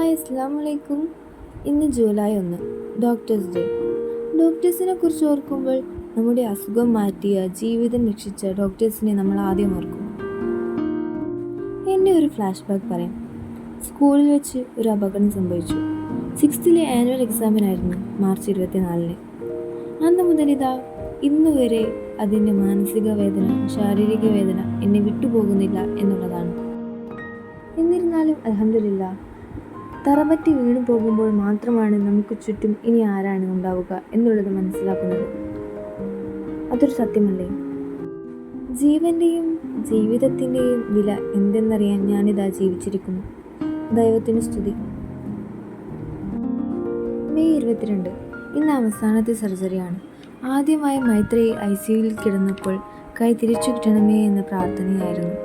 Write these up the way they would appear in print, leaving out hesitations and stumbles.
Hi, അസ്സലാമു അലൈക്കും. ഇന്ന് ജൂലൈ 1, ഡോക്ടേഴ്സ് ഡേ. ഡോക്ടേഴ്സിനെ കുറിച്ച് ഓർക്കുമ്പോൾ നമ്മുടെ അസുഖം മാറ്റിയ, ജീവിതം രക്ഷിച്ച ഡോക്ടേഴ്സിനെ നമ്മൾ ആദ്യം ഓർക്കും. എൻ്റെ ഒരു ഫ്ലാഷ് ബാക്ക് പറയാം. സ്കൂളിൽ വെച്ച് ഒരു അപകടം സംഭവിച്ചു. 6th annual എക്സാമിനായിരുന്നു March 24. അന്ന് മുതൽ ഇന്ന് വരെ അതിൻ്റെ മാനസിക വേദന, ശാരീരിക വേദന എന്നെ വിട്ടുപോകുന്നില്ല എന്നുള്ളതാണ്. എന്നിരുന്നാലും അൽഹംദുലില്ലാ, തറപറ്റി വീണു പോകുമ്പോൾ മാത്രമാണ് നമുക്ക് ചുറ്റും ഇനി ആരാണ് ഉണ്ടാവുക എന്നുള്ളത് മനസ്സിലാക്കുന്നത്. അതൊരു സത്യമല്ലേ? ജീവൻ്റെയും ജീവിതത്തിൻ്റെയും വില എന്തെന്നറിയാൻ ഞാനിതാ ജീവിച്ചിരിക്കുന്നു. ദൈവത്തിന് സ്തുതി. മെയ് 22, ഇന്ന് അവസാനത്തെ സർജറിയാണ്. ആദ്യമായി മൈത്രി ICUവിൽ കിടന്നപ്പോൾ കൈ തിരിച്ചു കിട്ടണമേ എന്ന പ്രാർത്ഥനയായിരുന്നു.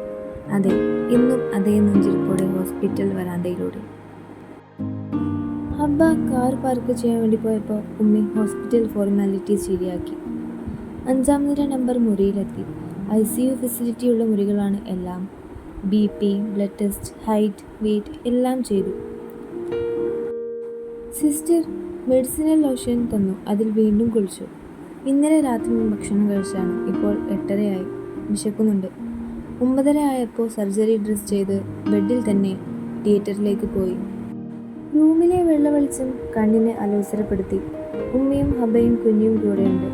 അതെ, ഇന്നും അതേ നെഞ്ചിരിപ്പോടെ ഹോസ്പിറ്റൽ വരാന്തയിലൂടെ. ഹബ്ബ കാർ പാർക്ക് ചെയ്യാൻ വേണ്ടി പോയപ്പോൾ ഉമ്മി ഹോസ്പിറ്റൽ ഫോർമാലിറ്റീസ് ശരിയാക്കി. 5ാം നിര നമ്പർ മുറിയിലെത്തി. ICU ഫെസിലിറ്റിയുള്ള മുറികളാണ് എല്ലാം. BP, blood test, height, weight എല്ലാം ചെയ്തു. സിസ്റ്റർ മെഡിസിനൽ ലോഷൻ തന്നു. അതിൽ വീണ്ടും കുളിച്ചു. ഇന്നലെ രാത്രി ഭക്ഷണം കഴിച്ചാണ്. ഇപ്പോൾ 8:30 വിശക്കുന്നുണ്ട്. 9:30 ആയപ്പോൾ സർജറി ഡ്രസ് ചെയ്ത് ബെഡിൽ തന്നെ തിയേറ്ററിലേക്ക് പോയി. റൂമിലെ വെള്ള വെളിച്ചം കണ്ണിനെ അലോസരപ്പെടുത്തി. ഉമ്മയും ഹബയും കുഞ്ഞും കൂടെയുണ്ട്.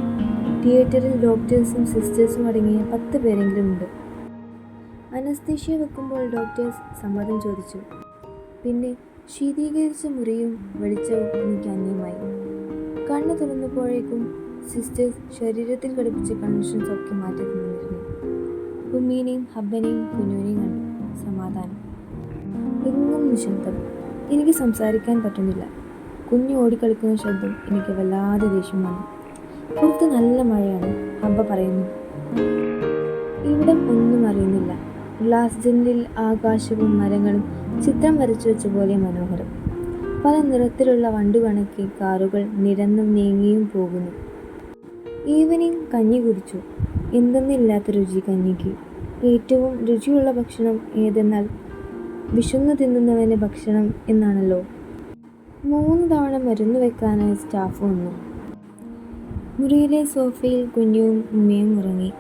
തിയേറ്ററിൽ ഡോക്ടേഴ്സും സിസ്റ്റേഴ്സും അടങ്ങിയ 10 പേരെങ്കിലും ഉണ്ട്. അനസ്തേഷ്യ വെക്കുമ്പോൾ ഡോക്ടേഴ്സ് സമ്മതം ചോദിച്ചു. പിന്നെ ശീതീകരിച്ച മുറിയും വെളിച്ചവും എനിക്ക് അന്യമായി. കണ്ണ് തുറന്നപ്പോഴേക്കും സിസ്റ്റേഴ്സ് ശരീരത്തിൽ ഘടിപ്പിച്ച കണ്ടീഷൻസ് ഒക്കെ മാറ്റി തന്നിരുന്നു. ഉമ്മീനെയും ഹബ്ബനെയും കുഞ്ഞുവിനെയും കണ്ടു. സമാധാനം. എങ്ങും നിശബ്ദം. എനിക്ക് സംസാരിക്കാൻ പറ്റുന്നില്ല. കുഞ്ഞ് ഓടിക്കളിക്കുന്ന ശബ്ദം എനിക്ക് വല്ലാതെ ദേഷ്യം വന്നു. പുറത്ത് നല്ല മഴയാണ്. ഹബ്ബ പറയുന്നു. ഇവിടം ഒന്നും അറിയുന്നില്ല. ഗ്ലാസ് ജനലിൽ ആകാശവും മരങ്ങളും ചിത്രം വരച്ചു വെച്ച പോലെ മനോഹരം. പല നിറത്തിലുള്ള വണ്ടുകണക്കി കാറുകൾ നിരന്നും നീങ്ങിയും പോകുന്നു. ഈവനിങ് കഞ്ഞി കുടിച്ചു. എന്തെന്നില്ലാത്ത രുചി കഞ്ഞിക്ക്. ഏറ്റവും രുചിയുള്ള ഭക്ഷണം ഏതെന്നാൽ വിശന്നു തിന്നുന്നവന് ഭക്ഷണം എന്നാണല്ലോ. 3 തവണ മരുന്ന് വെക്കാനായി സ്റ്റാഫ് വന്നു. മുറിയിലെ സോഫയിൽ കുഞ്ഞുവും ഉമ്മയും ഉറങ്ങി.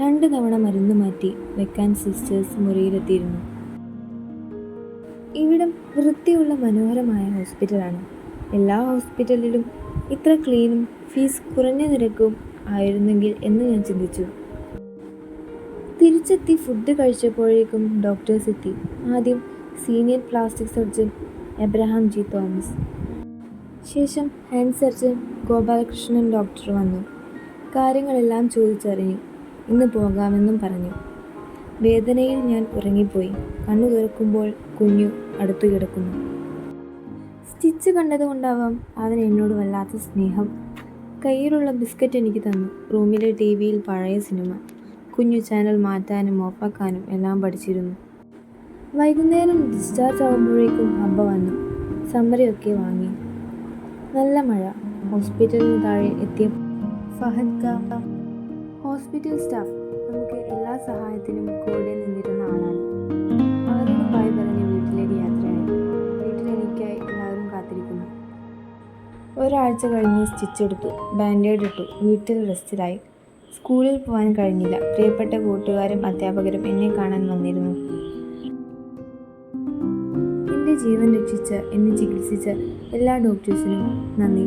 2 തവണ മരുന്ന് മാറ്റി വെക്കാൻ സിസ്റ്റേഴ്സ് മുറിയിലെത്തിയിരുന്നു. ഇവിടം വൃത്തിയുള്ള മനോഹരമായ ഹോസ്പിറ്റലാണ്. എല്ലാ ഹോസ്പിറ്റലിലും ഇത്ര ക്ലീനും ഫീസ് കുറഞ്ഞ നിരക്കും ആയിരുന്നെങ്കിൽ എന്ന് ഞാൻ ചിന്തിച്ചു. തിരിച്ചെത്തി ഫുഡ് കഴിച്ചപ്പോഴേക്കും ഡോക്ടേഴ്സ് എത്തി. ആദ്യം senior plastic surgeon Abraham G. Thomas. ശേഷം ഹാൻഡ് സർജൻ ഗോപാലകൃഷ്ണൻ ഡോക്ടർ വന്നു. കാര്യങ്ങളെല്ലാം ചോദിച്ചറിഞ്ഞു. ഇന്ന് പോകാമെന്നും പറഞ്ഞു. വേദനയിൽ ഞാൻ ഉറങ്ങിപ്പോയി. കണ്ണു തുറക്കുമ്പോൾ കുഞ്ഞു അടുത്തു കിടക്കുന്നു. സ്റ്റിച്ച് കണ്ടതുകൊണ്ടാവാം അവൻ എന്നോട് വല്ലാത്ത സ്നേഹം. കയ്യിലുള്ള ബിസ്ക്കറ്റ് എനിക്ക് തന്നു. റൂമിലെ TVയിൽ പഴയ സിനിമ. കുഞ്ഞു ചാനൽ മാറ്റാനും ഓഫാക്കാനും എല്ലാം പഠിച്ചിരുന്നു. വൈകുന്നേരം ഡിസ്ചാർജ് ആകുമ്പോഴേക്കും ഹബ്ബ വന്നു. സമ്മറിയൊക്കെ വാങ്ങി. നല്ല മഴ. ഹോസ്പിറ്റലിന് താഴെ എത്തിയ ഫഹദ് ഹോസ്പിറ്റൽ സ്റ്റാഫ് നമുക്ക് എല്ലാ സഹായത്തിനും കൂടെ നിന്നിരുന്ന ആളാണ്. അവരോട് ബൈ പറഞ്ഞ് വീട്ടിലേക്ക് യാത്രയായി. വീട്ടിലെനിക്കായി എല്ലാവരും കാത്തിരിക്കുന്നു. ഒരാഴ്ച കഴിഞ്ഞ് സ്റ്റിച്ച് എടുത്തു. ബാൻഡേഡ് ഇട്ടു. വീട്ടിൽ റെസ്റ്റിലായി. സ്കൂളിൽ പോകാൻ കഴിഞ്ഞില്ല. പ്രിയപ്പെട്ട കൂട്ടുകാരും അധ്യാപകരും എന്നെ കാണാൻ വന്നിരുന്നു. എൻ്റെ ജീവൻ രക്ഷിച്ച, എന്നെ ചികിത്സിച്ച എല്ലാ ഡോക്ടേഴ്സിനും നന്ദി.